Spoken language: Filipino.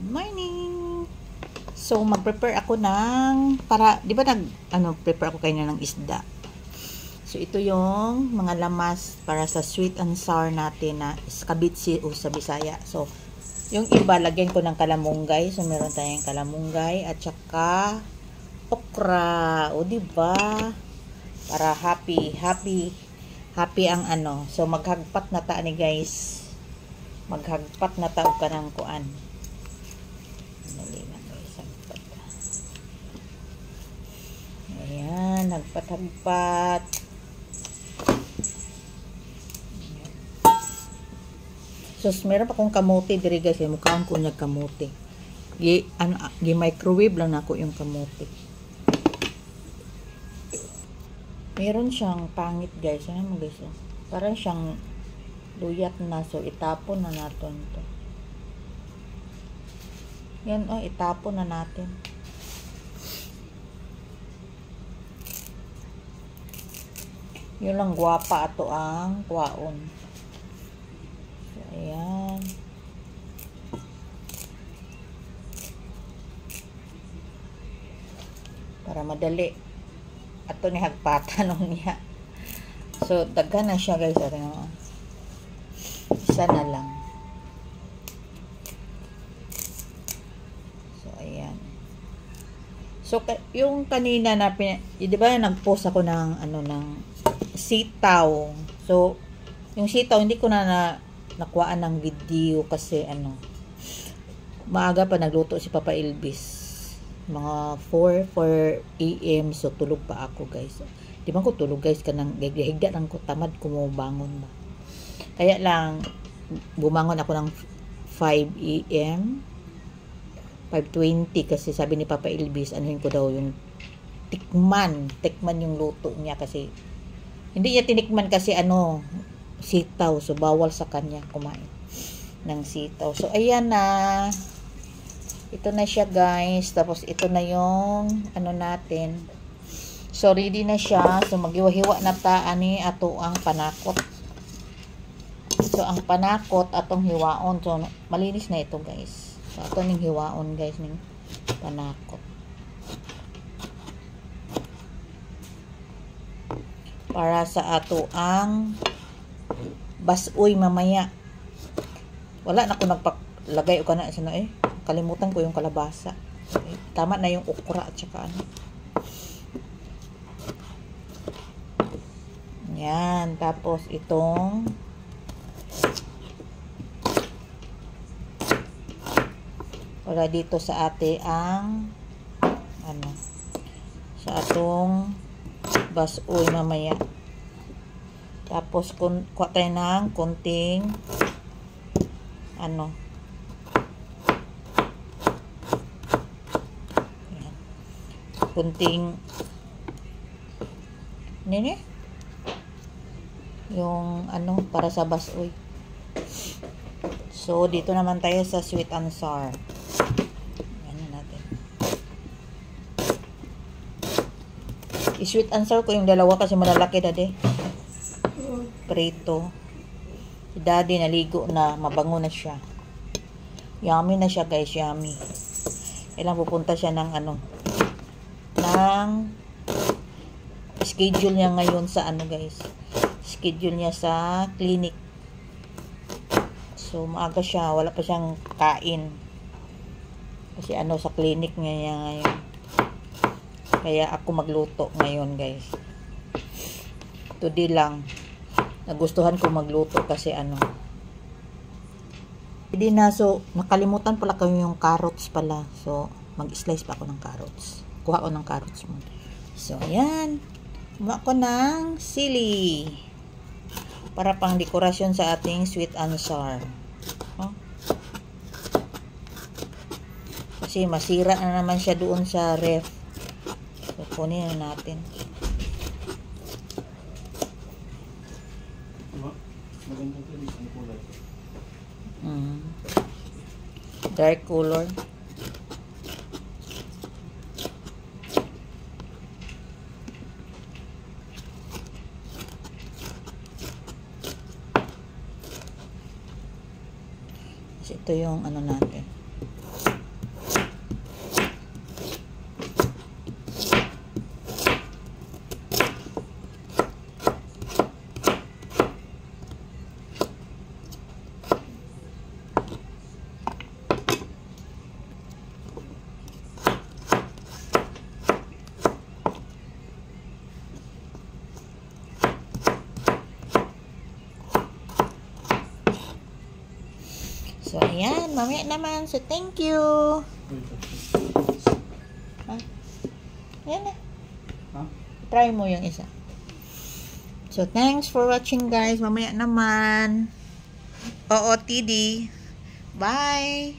Morning! So, mag-prepare ako ng, para, di ba prepare ako kanina ng isda. So, ito yung mga lamas para sa sweet and sour natin na iskabitsi o sa Bisaya. So, yung iba, lagyan ko ng kalamunggay. So, meron tayong kalamunggay at saka okra. O, di ba? Para happy ang ano. So, maghagpat na ta ni guys. Maghagpat na ta ka ng kuan. Dali na guys, hagpat. Ayan, hagpat. So, meron pa akong kamote diri guys. Mukhaan ko niya kamote. Microwave lang ako yung kamote. Meron siyang pangit guys. Ano mo guys? Parang siyang luyat na. So, itapon na natin to. Yan itapon na natin. Yun lang gwapa ato ang kwaon. So, ayan. Para madali. Ato ni hagpatan niya. So, daghan na siya guys. Isa na lang. So, ayan. So, yung kanina na, di ba nag-post ako ng, ng sitaw. So, yung sitaw, hindi ko na nakuhaan ng video kasi, maaga pa nagluto si Papa Elvis. Mga 4 AM. So, tulog pa ako, guys. Di ba ko tulog, guys, kanang higda lang ko, tamad kumubangon ba. Kaya lang, bumangon ako ng 5 AM. 5:20 kasi sabi ni Papa Elvis, anuhin ko daw yung tikman yung luto niya kasi hindi niya tinikman kasi sitaw. So, bawal sa kanya kumain ng sitaw. So, ayan na. Ito na siya guys. Tapos, ito na yung natin. So, ready na siya. So, maghiwa-hiwa na ta ato ang panakot. So, ang panakot atong hiwaon. So, malinis na ito guys. So, ito ning hiwaon guys ning panakot. Para sa ato ang basoy mamaya. Wala na ko nagpaklagay o kana sa kalimutan ko yung kalabasa. Okay. Tama na yung okra at saka Yan. Tapos itong wala dito sa ate ang sa atong basoy mamaya. Tapos kuha tayo ng konting kunting yung para sa basoy. So dito naman tayo sa sweet and sour. Yan natin. I-sweet and sour ko yung dalawa kasi malalaki dade. Prito. Si daddy naligo na, mabango na siya. Yummy na siya guys, yummy. Kailang pupunta siya ng schedule niya ngayon sa guys. Schedule niya sa clinic. So, maaga siya. Wala pa siyang kain. Kasi sa clinic niya ngayon. Kaya ako magluto ngayon guys. Today lang. Nagustuhan ko magluto kasi hindi na. So, nakalimutan pala kayo yung carrots pala. So, mag-slice pa ako ng carrots. Kuha ko ng carrots mo. So, ayan. Kuha ko ng sili. Para pang dekorasyon sa ating sweet and sour. Kasi masira na naman siya doon sa ref. So, kunin na natin. Dark color. Ito yung natin. So, ayan. Mamaya naman. So, thank you. Ha? Ayan na. Ha? Try mo yung isa. So, thanks for watching, guys. Mamaya naman. OOTD. Bye!